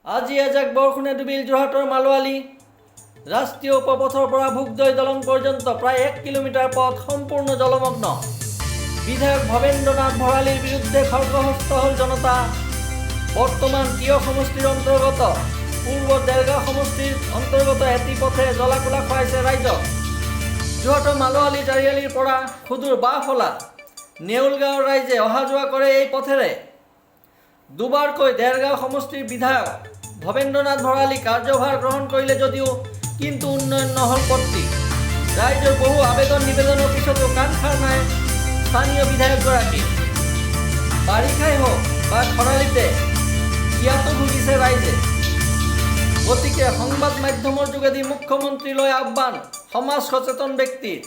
আজি এজাক বৰষুণে ডুবিল যোৰহাটৰ মালোৱালি। ৰাষ্ট্ৰীয় উপপথৰ পৰা ভোগদৈ দলং পৰ্যন্ত প্ৰায় 1 কিলোমিটাৰ পথ সম্পূৰ্ণ জলমগ্ন। বিধায়ক ভৱেন্দ্ৰনাথ ভৰালীৰ বিৰুদ্ধে খৰ্গহস্ত হ'ল জনতা। বৰ্তমান তিয় সমষ্টিৰ অন্তৰ্গত পূৰ্ব দেৰগাঁও সমষ্টিৰ অন্তৰ্গত এটি পথে জলাকলা খুৱাইছে ৰাইজক। যোৰহাটৰ মালোৱালি চাৰিআলিৰ পৰা সুদূৰ বাঁহফলা নেউলগাঁৱৰ ৰাইজে অহা যোৱা কৰে এই পথেৰে। দুবাৰকৈ দেৰগাঁও সমষ্টিৰ বিধায়ক ভৱেন্দ্ৰনাথ ভৰালী কাৰ্যভাৰ গ্ৰহণ কৰিলে যদিও কিন্তু উন্নয়ন নহল পথটি। ৰাইজৰ বহু আবেদন নিবেদনৰ পিছতো কাণ সাৰ নাই স্থানীয় বিধায়কগৰাকী। বাৰিষাই হওক বা খৰালিতে ইয়াতো ভুগিছে ৰাইজে। গতিকে সংবাদ মাধ্যমৰ যোগেদি মুখ্যমন্ত্ৰীলৈ আহ্বান সমাজ সচেতন ব্যক্তিৰ।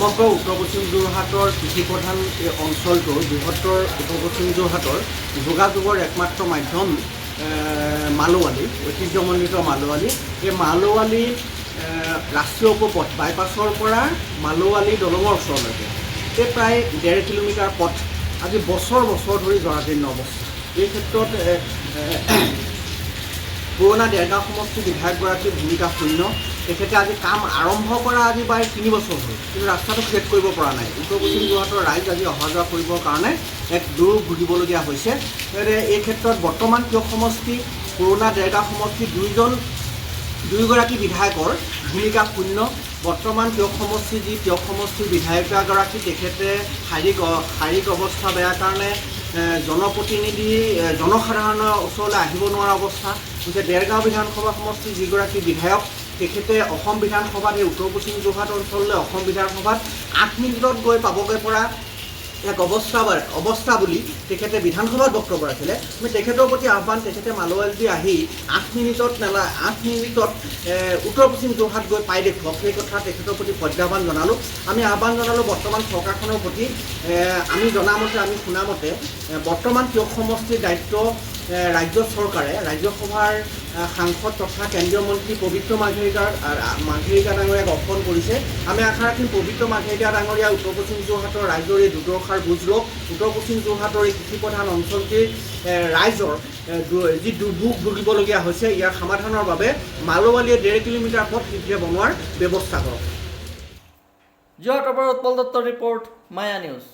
সমগ্ৰ উত্তৰ পশ্চিম যোৰহাটৰ কৃষিপ্ৰধান এই অঞ্চলটোৰ বৃহত্তৰ উত্তৰ পশ্চিম যোৰহাটৰ যোগাযোগৰ একমাত্ৰ মাধ্যম মালোৱালি, ঐতিহ্যমণ্ডিত মালোৱালি। এই মালোৱালি ৰাষ্ট্ৰীয় উপপথ বাইপাছৰ পৰা মালোৱালি দলঙৰ ওচৰলৈকে এই প্ৰায় 1.5 কিলোমিটাৰ পথ আজি বছৰ ধৰি জৰাজীৰ্ণ অৱস্থা। এই ক্ষেত্ৰত পুৰণা দেৰগাঁও সমষ্টিৰ বিধায়কগৰাকীৰ ভূমিকা শূন্য। তেখেতে আজি কাম আৰম্ভ কৰা আজি প্ৰায় 3 বছৰ হ'ল, কিন্তু ৰাস্তাটো শেষ কৰিব পৰা নাই। উত্তৰ পশ্চিম যোৰহাটৰ ৰাইজ আজি অহা যোৱা কৰিবৰ কাৰণে এক দুৰ্ভোগ ভুগিবলগীয়া হৈছে। এই ক্ষেত্ৰত বৰ্তমান তিয় সমষ্টি পুৰণা দেৰগাঁও সমষ্টি দুয়োগৰাকী বিধায়কৰ ভূমিকা শূন্য। বৰ্তমান তিয় সমষ্টিৰ বিধায়িকাগৰাকী তেখেতে শাৰীৰিক অৱস্থা বেয়া কাৰণে জনপ্ৰতিনিধি জনসাধাৰণৰ ওচৰলৈ আহিব নোৱাৰা অৱস্থা। গতিকে দেৰগাঁও বিধানসভা সমষ্টিৰ যিগৰাকী বিধায়ক তেখেতে অসম বিধানসভাত এই উত্তৰ পশ্চিম যোৰহাট অঞ্চললৈ অসম বিধানসভাত 8 মিনিটত গৈ পাবগৈ পৰা এক অৱস্থা বুলি তেখেতে বিধানসভাত বক্তব্য ৰাখিলে। আমি তেখেতৰ প্ৰতি আহ্বান, তেখেতে মালোৱালি আহি 8 মিনিটত উত্তৰ পশ্চিম যোৰহাট গৈ পাই দেখুৱাওক। সেই কথা তেখেতৰ প্ৰতি প্ৰত্যাহ্বান জনালোঁ। আমি আহ্বান জনালোঁ বৰ্তমান চৰকাৰখনৰ প্ৰতি। আমি শুনামতে বৰ্তমান তিয় সমষ্টিৰ দায়িত্ব ৰাজ্য চৰকাৰে ৰাজ্যসভাৰ সাংসদ তথা কেন্দ্ৰীয় মন্ত্ৰী পবিত্ৰ মাৰ্ঘেৰিটা ডাঙৰীয়াক অৰ্পণ কৰিছে। আমি আশা ৰাখিম পবিত্ৰ মাৰ্ঘেৰিটা ডাঙৰীয়া উত্তৰ পশ্চিম যোৰহাটৰ ৰাইজৰ এই দুৰ্দশাৰ বুজ লওক। উত্তৰ পশ্চিম যোৰহাটৰ এই কৃষিপ্ৰধান অঞ্চলটিৰ ৰাইজৰ যি দুৰ্ভোগ ভুগিবলগীয়া হৈছে ইয়াৰ সমাধানৰ বাবে মালোৱালিয়ে 1.5 কিলোমিটাৰ পথ শীঘ্ৰে বনোৱাৰ ব্যৱস্থা কৰক। যোৰহাটৰ পৰা উৎপল দত্তৰ ৰিপৰ্ট, মায়া নিউজ।